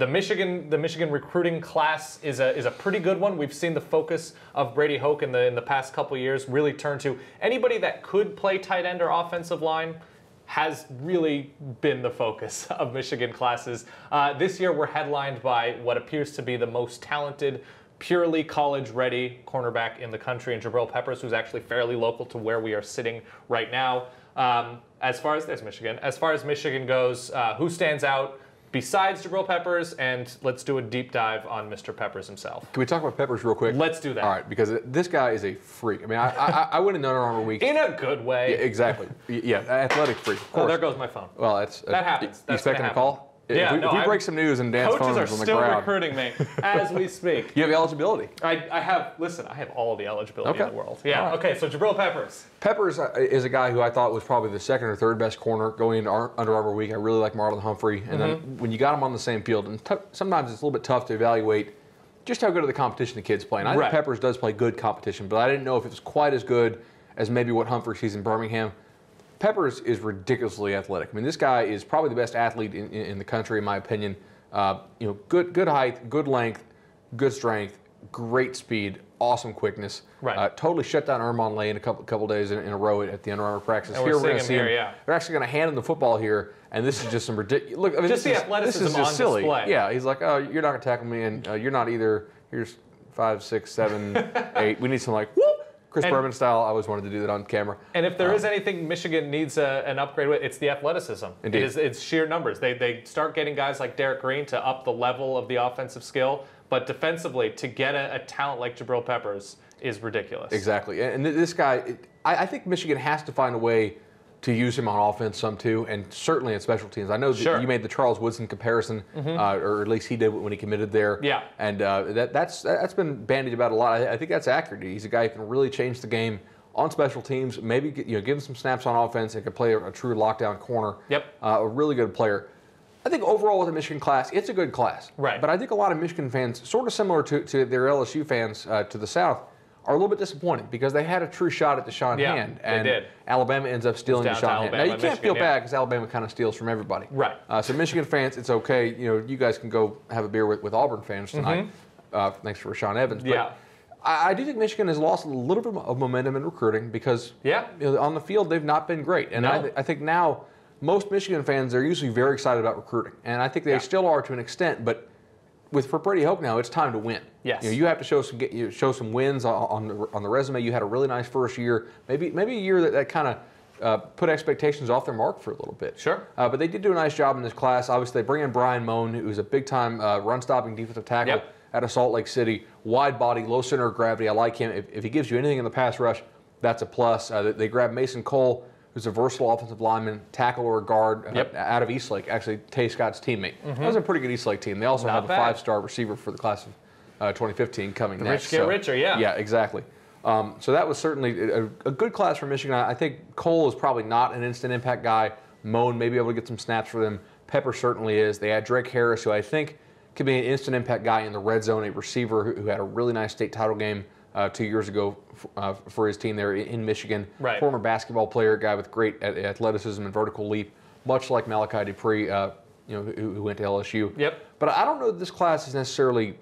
The Michigan recruiting class is a pretty good one. We've seen the focus of Brady Hoke in the past couple of years really turn to anybody that could play tight end or offensive line has really been the focus of Michigan classes. This year we're headlined by what appears to be the most talented, purely college-ready cornerback in the country, and Jabrill Peppers, who's actually fairly local to where we are sitting right now. As far as Michigan goes, who stands out besides Jabrill Peppers? And let's do a deep dive on Mr. Peppers himself. Can we talk about Peppers real quick? Let's do that. All right, because this guy is a freak. I mean, I went in Under Armour week. In a good way. Yeah, exactly. Yeah, athletic freak. Of course. Oh, there goes my phone. Well, that happens. You expecting a call? Yeah, if we break some news and Dan's phone is on the ground. Coaches are still recruiting me as we speak. You have eligibility. I have all the eligibility in the world. Yeah, right. Okay, so Jabrill Peppers. Peppers is a guy who I thought was probably the second or third best corner going into Under Armour week. I really like Marlon Humphrey. And then when you got him on the same field, and sometimes it's a little bit tough to evaluate just how good of the competition the kid's playing. I think Peppers does play good competition, but I didn't know if it was quite as good as maybe what Humphrey sees in Birmingham. Peppers is ridiculously athletic. I mean, this guy is probably the best athlete in the country, in my opinion. Good height, good length, good strength, great speed, awesome quickness. Right. Totally shut down Ermon Lane a couple days in a row at the Under Armour practice. And we're seeing him here, yeah. They're actually going to hand him the football here, and this is just some ridiculous. Look, I mean, just the athleticism this is just on silly. display. Yeah, he's like, oh, you're not going to tackle me, and you're not either. Here's 5, 6, 7, 8. We need some like whoop. Chris Berman style. I always wanted to do that on camera. And if there is anything Michigan needs an upgrade with, it's the athleticism. Indeed. It's sheer numbers. They start getting guys like Derek Green to up the level of the offensive skill, but defensively, to get a talent like Jabrill Peppers is ridiculous. Exactly. And this guy, I think Michigan has to find a way to use him on offense some too, and certainly in special teams. I know that you made the Charles Woodson comparison, or at least he did when he committed there. Yeah. And that's been bandied about a lot. I think that's accurate. He's a guy who can really change the game on special teams. Maybe give him some snaps on offense and can play a true lockdown corner. Yep. A really good player. I think overall with the Michigan class, it's a good class. Right. But I think a lot of Michigan fans, sort of similar to their LSU fans to the south, are a little bit disappointed because they had a true shot at Deshaun Hand, and they did. Alabama ends up stealing Deshaun Hand. Now you can't feel bad because Alabama kind of steals from everybody. Right. So Michigan fans, it's okay. You guys can go have a beer with Auburn fans tonight. Thanks for Rashaan Evans. But I do think Michigan has lost a little bit of momentum in recruiting because on the field they've not been great, and I think now most Michigan fans are usually very excited about recruiting, and I think they still are to an extent, but. For Brady Hoke now, it's time to win. Yes. You have to show some wins on the resume. You had a really nice first year, maybe a year that kind of put expectations off their mark for a little bit. Sure. But they did do a nice job in this class. Obviously, they bring in Brian Moan, who's a big-time run-stopping defensive tackle out of Salt Lake City. Wide body, low center of gravity. I like him. If he gives you anything in the pass rush, that's a plus. They grab Mason Cole, who's a versatile offensive lineman, tackle or guard out of Eastlake, actually Tay Scott's teammate. That was a pretty good Eastlake team. They also have a 5-star receiver for the class of 2015 coming next. Rich get richer, yeah. Yeah, exactly. So that was certainly a good class for Michigan. I think Cole is probably not an instant impact guy. Moan may be able to get some snaps for them. Pepper certainly is. They had Drake Harris, who I think could be an instant impact guy in the red zone, a receiver who had a really nice state title game 2 years ago for his team there in Michigan. Right. Former basketball player, guy with great athleticism and vertical leap, much like Malachi Dupree, who went to LSU. Yep. But I don't know that this class is necessarily.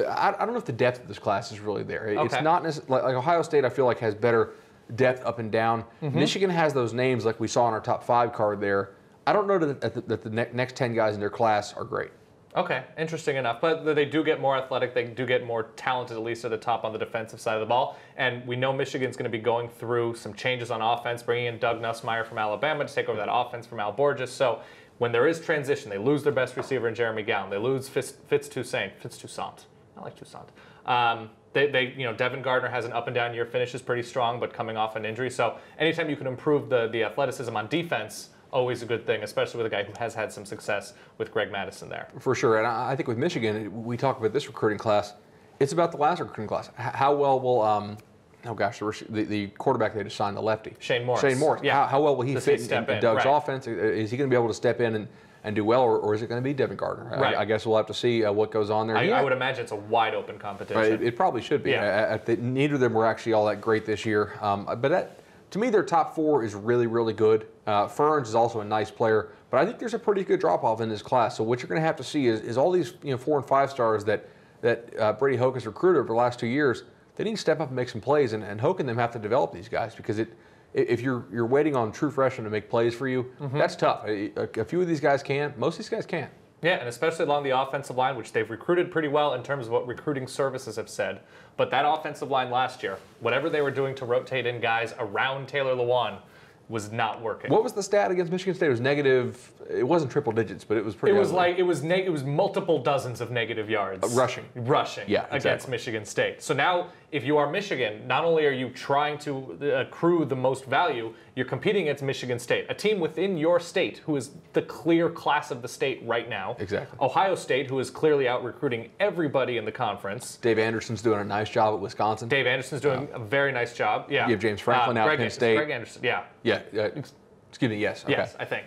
I don't know if the depth of this class is really there. It's not necessarily like Ohio State. I feel like has better depth up and down. Michigan has those names like we saw in our top 5 card there. I don't know that the next 10 guys in their class are great. Okay, interesting enough. But they do get more athletic. They do get more talented, at least at the top on the defensive side of the ball. And we know Michigan's going to be going through some changes on offense, bringing in Doug Nussmeier from Alabama to take over that offense from Al Borges. So when there is transition, they lose their best receiver in Jeremy Gowan. They lose Fitz-Toussaint. I like Toussaint. Devin Gardner has an up and down year, finishes pretty strong, but coming off an injury. So anytime you can improve the athleticism on defense, always a good thing, especially with a guy who has had some success with Greg Madison there. For sure, and I think with Michigan, we talk about this recruiting class. It's about the last recruiting class. How well will the quarterback they just signed, the lefty, Shane Morris. Yeah. How well will he fit in Doug's right. offense? Is he going to be able to step in and do well, or is it going to be Devin Gardner? Right. I guess we'll have to see what goes on there. I would imagine it's a wide open competition. Right, it probably should be. Yeah. Neither of them were actually all that great this year, but to me, their top 4 is really, really good. Ferns is also a nice player. But I think there's a pretty good drop-off in this class. So what you're going to have to see is all these 4 and 5 stars that Brady Hoke has recruited over the last 2 years. They need to step up and make some plays, and Hoke and them have to develop these guys because if you're waiting on true freshmen to make plays for you, that's tough. A few of these guys can. Most of these guys can't. Yeah, and especially along the offensive line, which they've recruited pretty well in terms of what recruiting services have said. But that offensive line last year, whatever they were doing to rotate in guys around Taylor Lewan, was not working. What was the stat against Michigan State? It was negative. It wasn't triple digits, but it was pretty. It was ugly. It was multiple dozens of negative yards. Rushing. Yeah, exactly. Against Michigan State. So now, if you are Michigan, not only are you trying to accrue the most value, you're competing against Michigan State, a team within your state who is the clear class of the state right now. Exactly. Ohio State, who is clearly out recruiting everybody in the conference. Dave Anderson's doing a nice job at Wisconsin. Dave Anderson's doing a very nice job. Yeah. You have James Franklin out at Penn State. Greg Anderson. Yeah. Yeah. Excuse me. Yes. Okay. Yes, I think.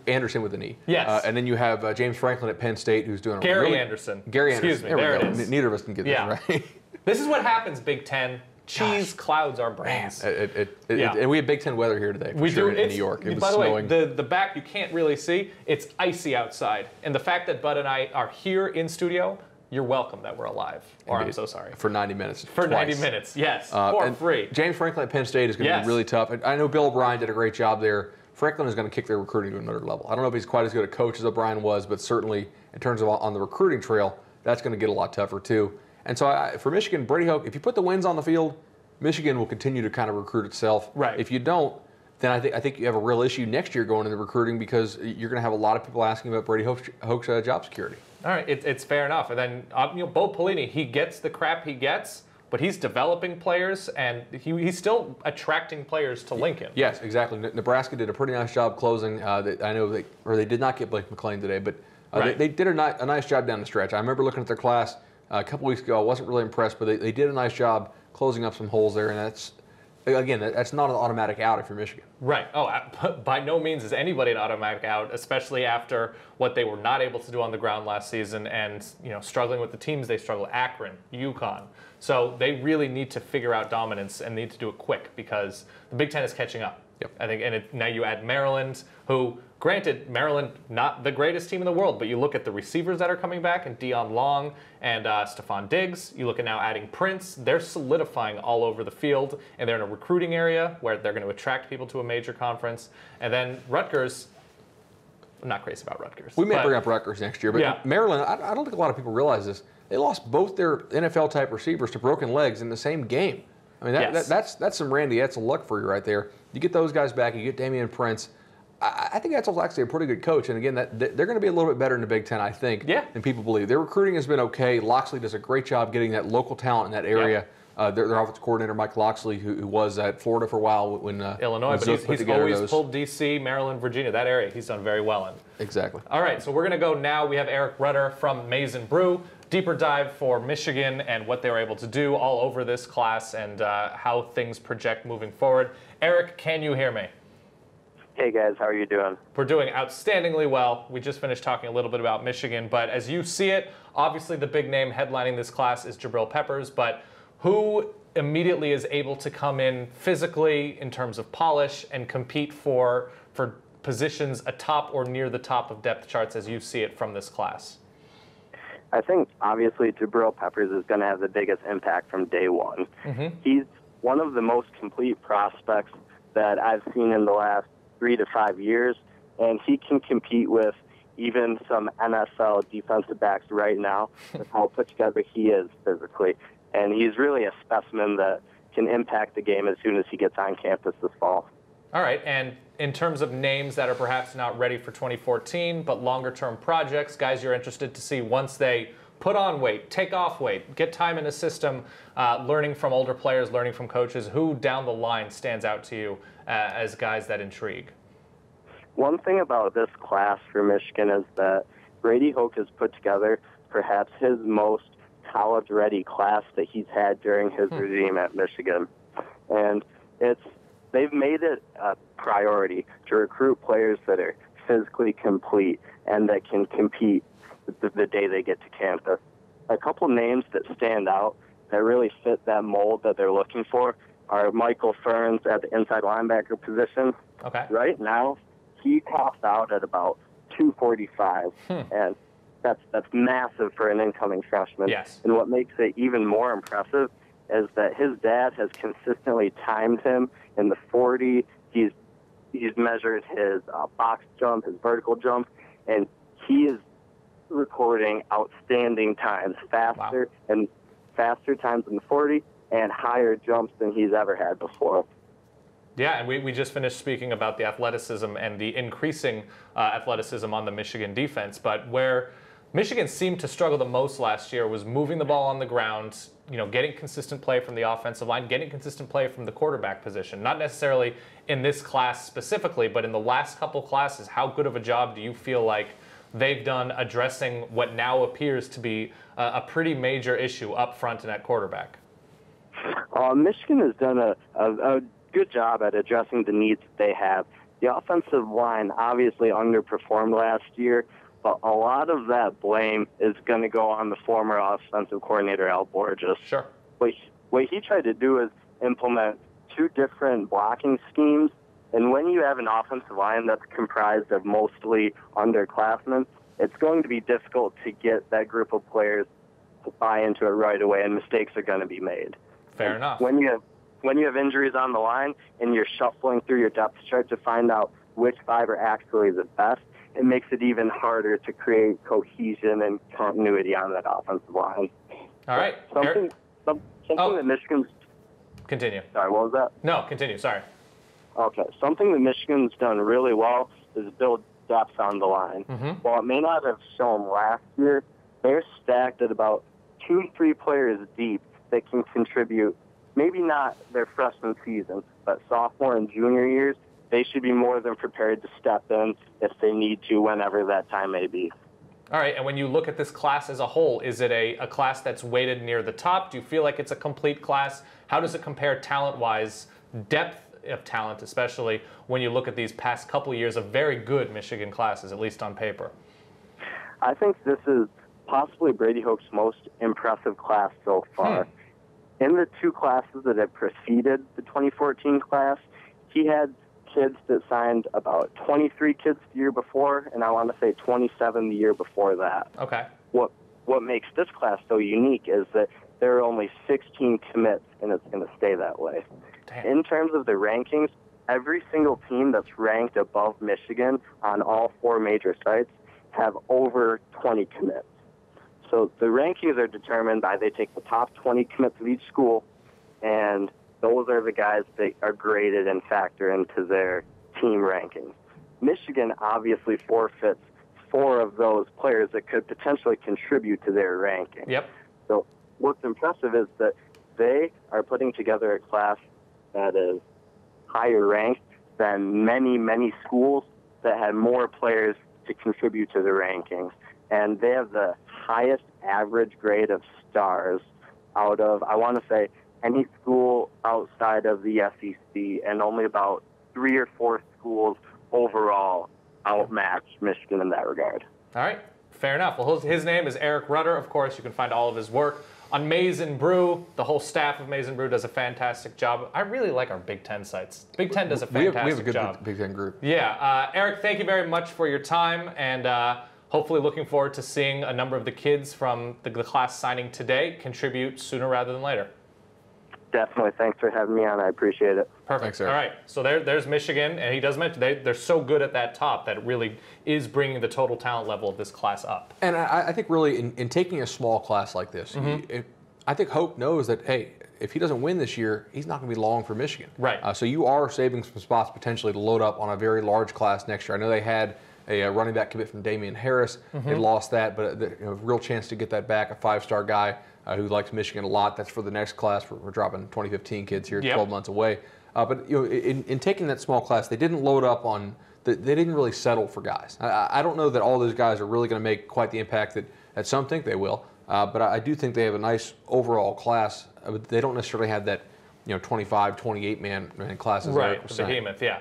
Anderson with an E. Yes. And then you have James Franklin at Penn State, who's doing Gary Anderson. Gary Anderson. Excuse me. There it is. Neither of us can get this right. This is what happens, Big Ten. Cheese clouds our brains. And we have Big Ten weather here today. For sure, in New York. It was snowing. By the way, the back you can't really see. It's icy outside, and the fact that Bud and I are here in studio, you're welcome that we're alive. Or Indeed. I'm so sorry. For 90 minutes. For 90 minutes, yes. For free. James Franklin at Penn State is going to be really tough. I know Bill O'Brien did a great job there. Franklin is going to kick their recruiting to another level. I don't know if he's quite as good a coach as O'Brien was, but certainly in terms of on the recruiting trail, that's going to get a lot tougher too. And so for Michigan, Brady Hoke, if you put the wins on the field, Michigan will continue to kind of recruit itself. Right. If you don't, then I think you have a real issue next year going into recruiting because you're going to have a lot of people asking about Brady Hoke's job security. All right, it's fair enough. And then Bo Pelini, he gets the crap he gets, but he's developing players, and he's still attracting players to Lincoln. Yes, exactly. Nebraska did a pretty nice job closing. I know they did not get Blake McLean today, but they did a nice job down the stretch. I remember looking at their class a couple weeks ago. I wasn't really impressed, but they did a nice job closing up some holes there, and that's not an automatic out if you're Michigan. Right. Oh, by no means is anybody an automatic out, especially after what they were not able to do on the ground last season and struggling with the teams they struggle, Akron, UConn. So they really need to figure out dominance and need to do it quick because the Big Ten is catching up. Yep. I think, and now you add Maryland, who, granted, Maryland not the greatest team in the world, but you look at the receivers that are coming back, and Deion Long and Stephon Diggs. You look at now adding Prince. They're solidifying all over the field, and they're in a recruiting area where they're going to attract people to a major conference. And then Rutgers. I'm not crazy about Rutgers. We may bring up Rutgers next year, but Maryland, I don't think a lot of people realize this. They lost both their NFL-type receivers to broken legs in the same game. I mean, that's some Randy Edsel luck for you right there. You get those guys back, you get Damian Prince. I think Etzel's actually a pretty good coach, and again, they're going to be a little bit better in the Big Ten, I think, than people believe. Their recruiting has been okay. Loxley does a great job getting that local talent in that area. Their offensive coordinator, Mike Loxley, who was at Florida for a while when Illinois, but he's always pulled D.C., Maryland, Virginia, that area he's done very well in. Exactly. All right, so we're going to go now. We have Eric Rudder from Maize n Brew. Deeper dive for Michigan and what they were able to do all over this class and how things project moving forward. Eric, can you hear me? Hey guys, how are you doing? We're doing outstandingly well. We just finished talking a little bit about Michigan, but as you see it, obviously the big name headlining this class is Jabrill Peppers, but who immediately is able to come in physically in terms of polish and compete for positions atop or near the top of depth charts as you see it from this class? I think obviously Jabrill Peppers is going to have the biggest impact from day one. Mm-hmm. He's one of the most complete prospects that I've seen in the last 3 to 5 years, and he can compete with even some NFL defensive backs right now with how put together he is physically. And he's really a specimen that can impact the game as soon as he gets on campus this fall. All right, and in terms of names that are perhaps not ready for 2014, but longer-term projects, guys you're interested to see once they put on weight, take off weight, get time in a system, learning from older players, learning from coaches, who down the line stands out to you as guys that intrigue? One thing about this class for Michigan is that Brady Hoke has put together perhaps his most college-ready class that he's had during his regime at Michigan. And they've made it a priority to recruit players that are physically complete and that can compete the day they get to campus. A couple names that stand out that really fit that mold that they're looking for are Michael Ferns at the inside linebacker position. Okay. Right now, he tops out at about 245, and that's massive for an incoming freshman. Yes. And what makes it even more impressive is that his dad has consistently timed him in the 40. He's measured his box jump, his vertical jump, and he is recording outstanding times, faster times in the 40 and higher jumps than he's ever had before. Yeah, and we just finished speaking about the athleticism and the increasing athleticism on the Michigan defense, but where Michigan seemed to struggle the most last year was moving the ball on the ground, getting consistent play from the offensive line, getting consistent play from the quarterback position. Not necessarily in this class specifically, but in the last couple classes, how good of a job do you feel like they've done addressing what now appears to be a pretty major issue up front and at quarterback? Michigan has done a good job at addressing the needs that they have. The offensive line obviously underperformed last year, but a lot of that blame is going to go on the former offensive coordinator, Al Borges. Sure. What he tried to do is implement two different blocking schemes, and when you have an offensive line that's comprised of mostly underclassmen, it's going to be difficult to get that group of players to buy into it right away, and mistakes are going to be made. Fair enough. When you have injuries on the line and you're shuffling through your depth chart to find out which five are actually the best, it makes it even harder to create cohesion and continuity on that offensive line. All right. Something that Michigan's... Continue. Sorry, what was that? No, continue. Sorry. Okay. Something that Michigan's done really well is build depth on the line. Mm-hmm. While it may not have shown last year, they're stacked at about 2-3 players deep that can contribute, maybe not their freshman season, but sophomore and junior years, they should be more than prepared to step in if they need to whenever that time may be. All right, and when you look at this class as a whole, is it a class that's weighted near the top? Do you feel like it's a complete class? How does it compare talent-wise, depth of talent, especially when you look at these past couple of years of very good Michigan classes, at least on paper? I think this is possibly Brady Hoke's most impressive class so far. In the two classes that had preceded the 2014 class, he had kids that signed about 23 kids the year before, and I want to say 27 the year before that. Okay. What makes this class so unique is that there are only 16 commits, and it's going to stay that way. Damn. In terms of the rankings, every single team that's ranked above Michigan on all four major sites have over 20 commits. So the rankings are determined by they take the top 20 commits of each school, and those are the guys that are graded and factor into their team rankings. Michigan obviously forfeits 4 of those players that could potentially contribute to their ranking. Yep. So what's impressive is that they are putting together a class that is higher ranked than many, many schools that had more players to contribute to the rankings. And they have the highest average grade of stars out of, I want to say, any school outside of the SEC, and only about 3 or 4 schools overall outmatch Michigan in that regard. All right. Fair enough. Well, his name is Eric Rudder. Of course, you can find all of his work on Maize n Brew. The whole staff of Maize n Brew does a fantastic job. I really like our Big Ten sites. Big Ten does a fantastic we have a good job. Big Ten group. Yeah. Eric, thank you very much for your time, and hopefully looking forward to seeing a number of the kids from the class signing today contribute sooner rather than later. Definitely. Thanks for having me on. I appreciate it. Perfect. Thanks, Eric. All right. So there's Michigan, and he does mention they're so good at that top that it really is bringing the total talent level of this class up. And I think really in taking a small class like this, I think Hope knows that, hey, if he doesn't win this year, he's not going to be long for Michigan. Right. So you are saving some spots potentially to load up on a very large class next year. I know they had a running back commit from Damian Harris. They lost that, but a real chance to get that back, a 5-star guy who likes Michigan a lot. That's for the next class. We're dropping 2015 kids here, 12 months away. But in taking that small class, they didn't load up on. They didn't really settle for guys. I don't know that all those guys are really going to make quite the impact that some think they will. But I do think they have a nice overall class. They don't necessarily have that 25, 28 man classes. Right, behemoth, yeah.